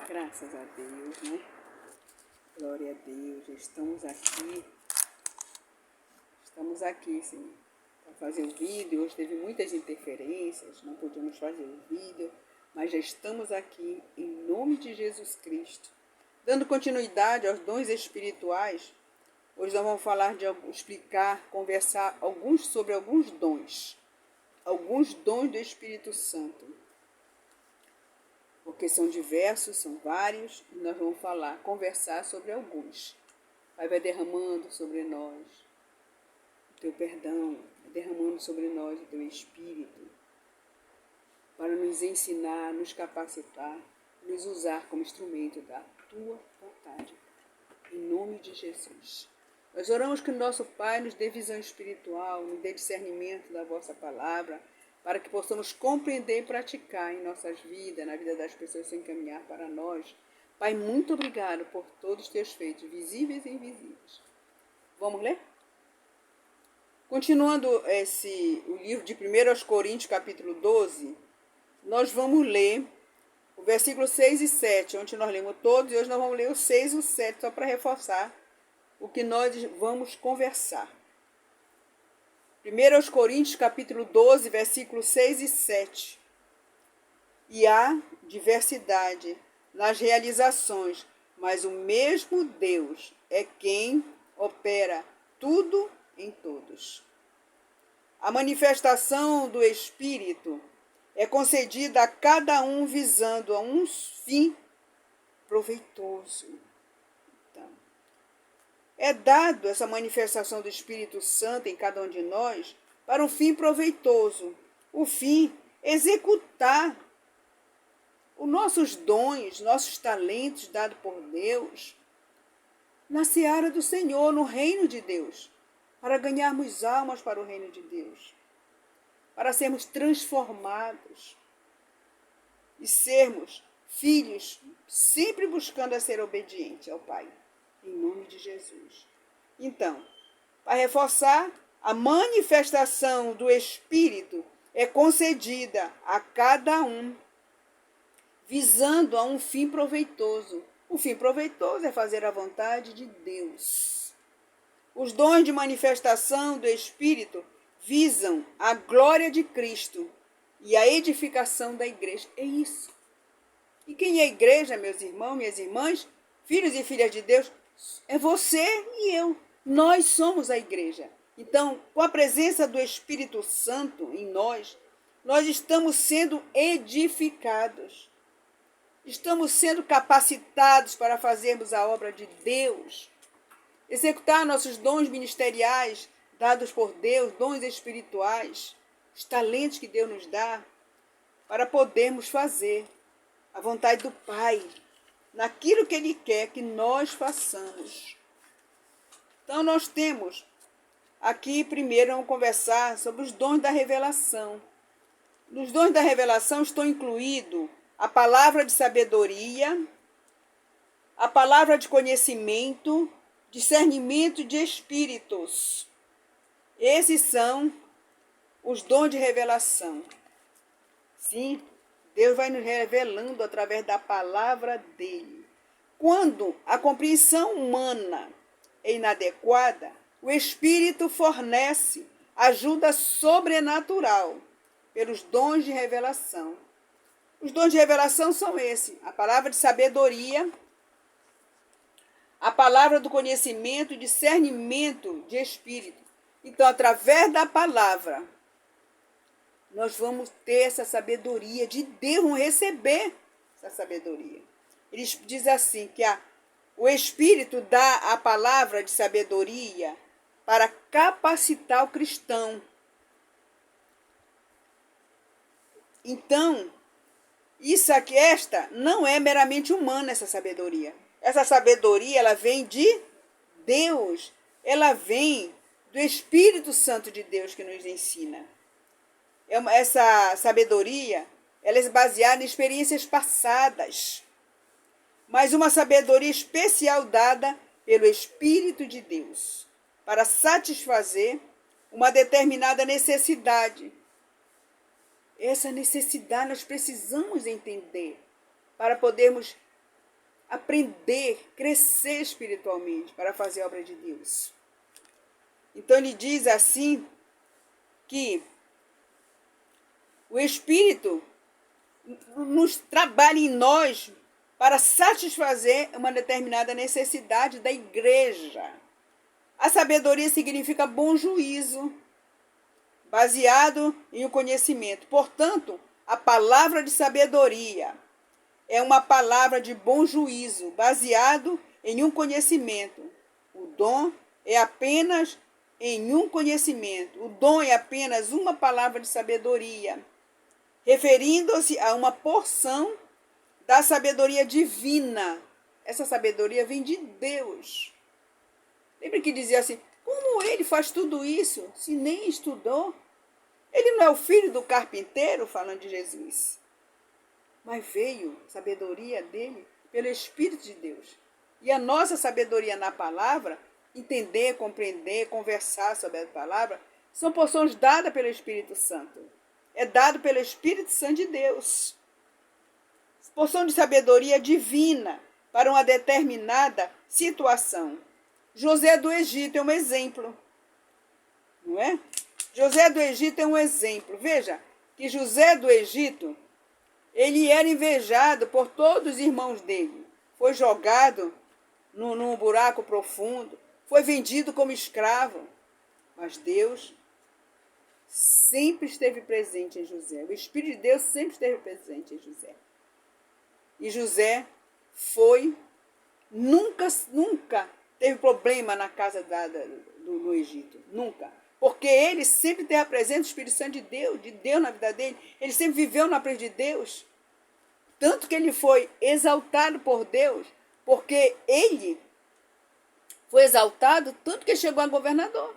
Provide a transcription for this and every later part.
Graças a Deus, né? Glória a Deus. Estamos aqui, sim, para fazer o vídeo. Hoje teve muitas interferências, não podíamos fazer o vídeo, mas já estamos aqui em nome de Jesus Cristo. Dando continuidade aos dons espirituais, hoje nós vamos falar conversar sobre alguns dons do Espírito Santo. Porque são diversos, são vários, e nós vamos conversar sobre alguns. Pai, vai derramando sobre nós o teu perdão, vai derramando sobre nós o teu Espírito, para nos ensinar, nos capacitar, nos usar como instrumento da tua vontade. Em nome de Jesus. Nós oramos que o nosso Pai nos dê visão espiritual, nos dê discernimento da vossa palavra, para que possamos compreender e praticar em nossas vidas, na vida das pessoas que se encaminhar para nós. Pai, muito obrigado por todos os teus feitos, visíveis e invisíveis. Vamos ler? Continuando o livro de 1 Coríntios, capítulo 12, nós vamos ler o versículo 6 e 7, onde nós lemos todos, e hoje nós vamos ler o 6 e o 7, só para reforçar o que nós vamos conversar. 1 Coríntios, capítulo 12, versículos 6 e 7. E há diversidade nas realizações, mas o mesmo Deus é quem opera tudo em todos. A manifestação do Espírito é concedida a cada um visando a um fim proveitoso. É dado essa manifestação do Espírito Santo em cada um de nós para um fim proveitoso. O fim, executar os nossos dons, nossos talentos dados por Deus na seara do Senhor, no reino de Deus, para ganharmos almas para o reino de Deus, para sermos transformados e sermos filhos, sempre buscando a ser obediente ao Pai. Em nome de Jesus. Então, para reforçar, a manifestação do Espírito é concedida a cada um, visando a um fim proveitoso. O fim proveitoso é fazer a vontade de Deus. Os dons de manifestação do Espírito visam a glória de Cristo e a edificação da igreja. É isso. E quem é a igreja, meus irmãos, minhas irmãs, filhos e filhas de Deus? É você e eu. Nós somos a igreja. Então, com a presença do Espírito Santo em nós estamos sendo edificados. Estamos sendo capacitados para fazermos a obra de Deus. Executar nossos dons ministeriais dados por Deus, dons espirituais, os talentos que Deus nos dá, para podermos fazer a vontade do Pai, naquilo que Ele quer que nós façamos. Então, nós temos aqui, primeiro, vamos conversar sobre os dons da revelação. Nos dons da revelação estão incluídos a palavra de sabedoria, a palavra de conhecimento, discernimento de espíritos. Esses são os dons de revelação. Sim, Deus vai nos revelando através da palavra dele. Quando a compreensão humana é inadequada, o Espírito fornece ajuda sobrenatural pelos dons de revelação. Os dons de revelação são esses: a palavra de sabedoria, a palavra do conhecimento e discernimento de espírito. Então, através da palavra, nós vamos ter essa sabedoria de Deus, vamos receber essa sabedoria. Ele diz assim, que o Espírito dá a palavra de sabedoria para capacitar o cristão. Então, esta não é meramente humana, essa sabedoria. Essa sabedoria, ela vem de Deus. Ela vem do Espírito Santo de Deus que nos ensina. Essa sabedoria, ela é baseada em experiências passadas, mas uma sabedoria especial dada pelo Espírito de Deus para satisfazer uma determinada necessidade. Essa necessidade nós precisamos entender para podermos aprender, crescer espiritualmente para fazer a obra de Deus. Então ele diz assim que o Espírito nos trabalha em nós para satisfazer uma determinada necessidade da igreja. A sabedoria significa bom juízo, baseado em um conhecimento. Portanto, a palavra de sabedoria é uma palavra de bom juízo, baseado em um conhecimento. O dom é apenas em um conhecimento. O dom é apenas uma palavra de sabedoria, referindo-se a uma porção da sabedoria divina. Essa sabedoria vem de Deus. Lembra que dizia assim, como ele faz tudo isso se nem estudou? Ele não é o filho do carpinteiro, falando de Jesus. Mas veio a sabedoria dele pelo Espírito de Deus. E a nossa sabedoria na palavra, entender, compreender, conversar sobre a palavra, são porções dadas pelo Espírito Santo. É dado pelo Espírito Santo de Deus. Porção de sabedoria divina para uma determinada situação. José do Egito é um exemplo. Não é? José do Egito é um exemplo. Veja que José do Egito, ele era invejado por todos os irmãos dele. Foi jogado num buraco profundo. Foi vendido como escravo. Mas Deus sempre esteve presente em José. O Espírito de Deus sempre esteve presente em José. E José nunca teve problema na casa do Egito. Nunca. Porque ele sempre teve presente o Espírito Santo de Deus na vida dele. Ele sempre viveu na presença de Deus. Tanto que ele foi exaltado por Deus, porque ele foi exaltado, tanto que chegou a governador.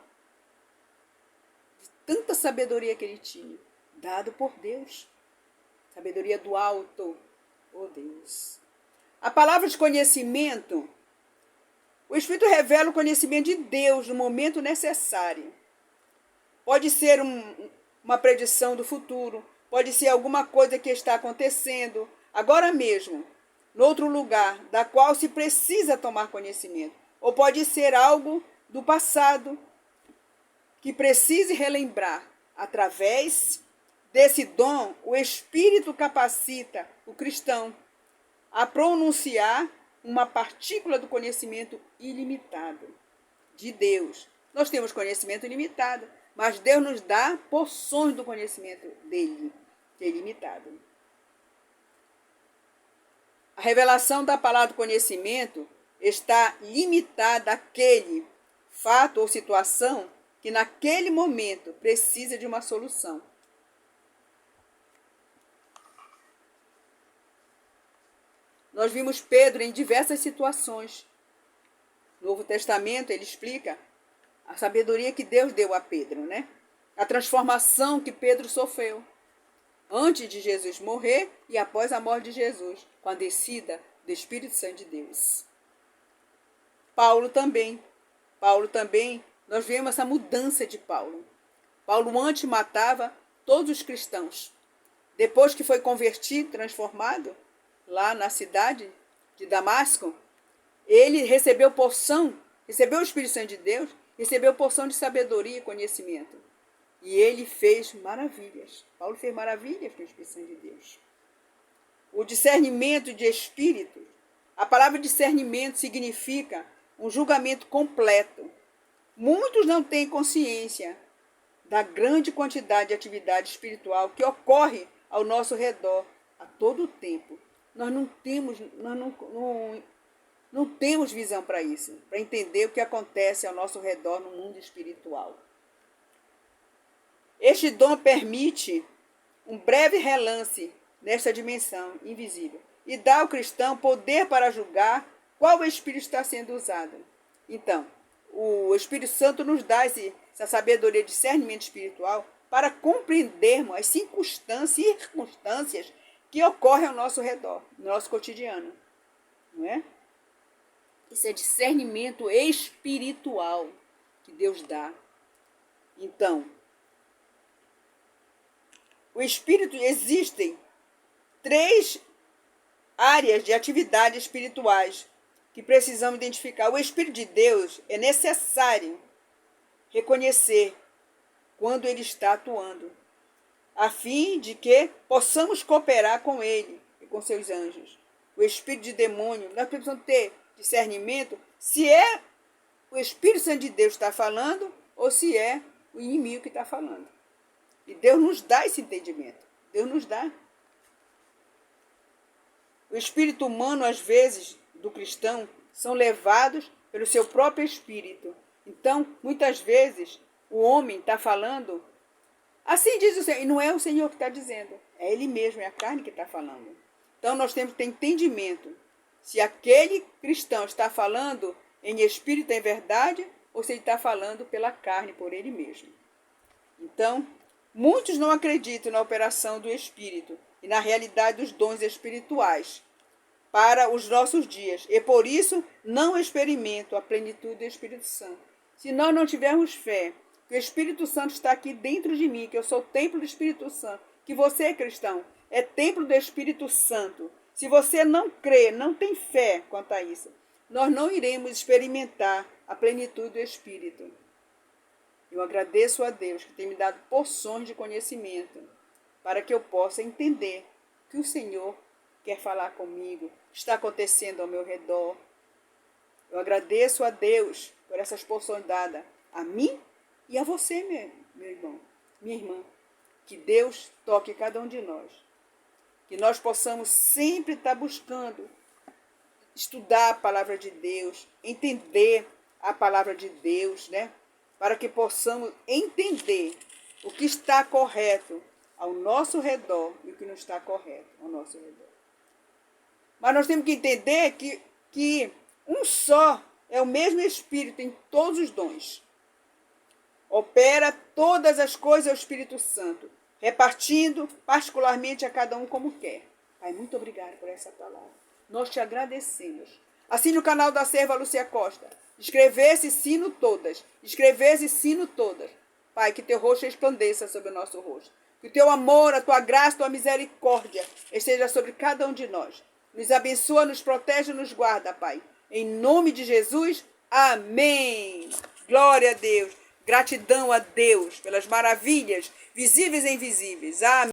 Tanta sabedoria que ele tinha, dado por Deus. Sabedoria do alto, oh Deus. A palavra de conhecimento, o Espírito revela o conhecimento de Deus no momento necessário. Pode ser uma predição do futuro, pode ser alguma coisa que está acontecendo agora mesmo, em outro lugar, da qual se precisa tomar conhecimento. Ou pode ser algo do passado, que precise relembrar. Através desse dom, o Espírito capacita o cristão a pronunciar uma partícula do conhecimento ilimitado de Deus. Nós temos conhecimento ilimitado, mas Deus nos dá porções do conhecimento dele, que é ilimitado. A revelação da palavra do conhecimento está limitada àquele fato ou situação que naquele momento precisa de uma solução. Nós vimos Pedro em diversas situações. No Novo Testamento ele explica a sabedoria que Deus deu a Pedro, né? A transformação que Pedro sofreu antes de Jesus morrer e após a morte de Jesus, com a descida do Espírito Santo de Deus. Paulo também, nós vemos essa mudança de Paulo. Paulo antes matava todos os cristãos. Depois que foi convertido, transformado, lá na cidade de Damasco, ele recebeu o Espírito Santo de Deus, recebeu porção de sabedoria e conhecimento. E ele fez maravilhas. Paulo fez maravilhas com o Espírito Santo de Deus. O discernimento de espírito, a palavra discernimento significa um julgamento completo. Muitos não têm consciência da grande quantidade de atividade espiritual que ocorre ao nosso redor a todo o tempo. Nós não temos visão para isso, para entender o que acontece ao nosso redor no mundo espiritual. Este dom permite um breve relance nesta dimensão invisível e dá ao cristão poder para julgar qual espírito está sendo usado. Então, o Espírito Santo nos dá essa sabedoria de discernimento espiritual para compreendermos as circunstâncias que ocorrem ao nosso redor, no nosso cotidiano. Não é? Isso é discernimento espiritual que Deus dá. Então, o Espírito, existem 3 áreas de atividade espirituais que precisamos identificar. O Espírito de Deus é necessário reconhecer quando ele está atuando, a fim de que possamos cooperar com ele e com seus anjos. O espírito de demônio, nós precisamos ter discernimento se é o Espírito Santo de Deus que está falando ou se é o inimigo que está falando. E Deus nos dá esse entendimento. Deus nos dá. O espírito humano, às vezes, do cristão, são levados pelo seu próprio espírito. Então, muitas vezes, o homem está falando, assim diz o Senhor, e não é o Senhor que está dizendo, é Ele mesmo, é a carne que está falando. Então, nós temos que ter entendimento se aquele cristão está falando em espírito, em verdade, ou se ele está falando pela carne, por ele mesmo. Então, muitos não acreditam na operação do Espírito e na realidade dos dons espirituais para os nossos dias, e por isso não experimentam a plenitude do Espírito Santo. Se nós não tivermos fé que o Espírito Santo está aqui dentro de mim, que eu sou templo do Espírito Santo, que você, cristão, é templo do Espírito Santo. Se você não crê, não tem fé quanto a isso, nós não iremos experimentar a plenitude do Espírito. Eu agradeço a Deus que tem me dado porções de conhecimento para que eu possa entender que o Senhor quer falar comigo, está acontecendo ao meu redor. Eu agradeço a Deus por essas porções dadas a mim e a você, meu irmão, minha irmã. Que Deus toque cada um de nós. Que nós possamos sempre estar buscando estudar a palavra de Deus, entender a palavra de Deus, né? Para que possamos entender o que está correto ao nosso redor e o que não está correto ao nosso redor. Mas nós temos que entender que um só é o mesmo Espírito em todos os dons. Opera todas as coisas ao Espírito Santo, repartindo particularmente a cada um como quer. Pai, muito obrigada por essa palavra. Nós te agradecemos. Assine o canal da serva Lúcia Costa. Escrevesse e sino todas. Escrevesse e sino todas. Pai, que teu rosto resplandeça sobre o nosso rosto. Que o teu amor, a tua graça, a tua misericórdia esteja sobre cada um de nós. Nos abençoa, nos protege e nos guarda, Pai. Em nome de Jesus, amém. Glória a Deus. Gratidão a Deus pelas maravilhas visíveis e invisíveis. Amém.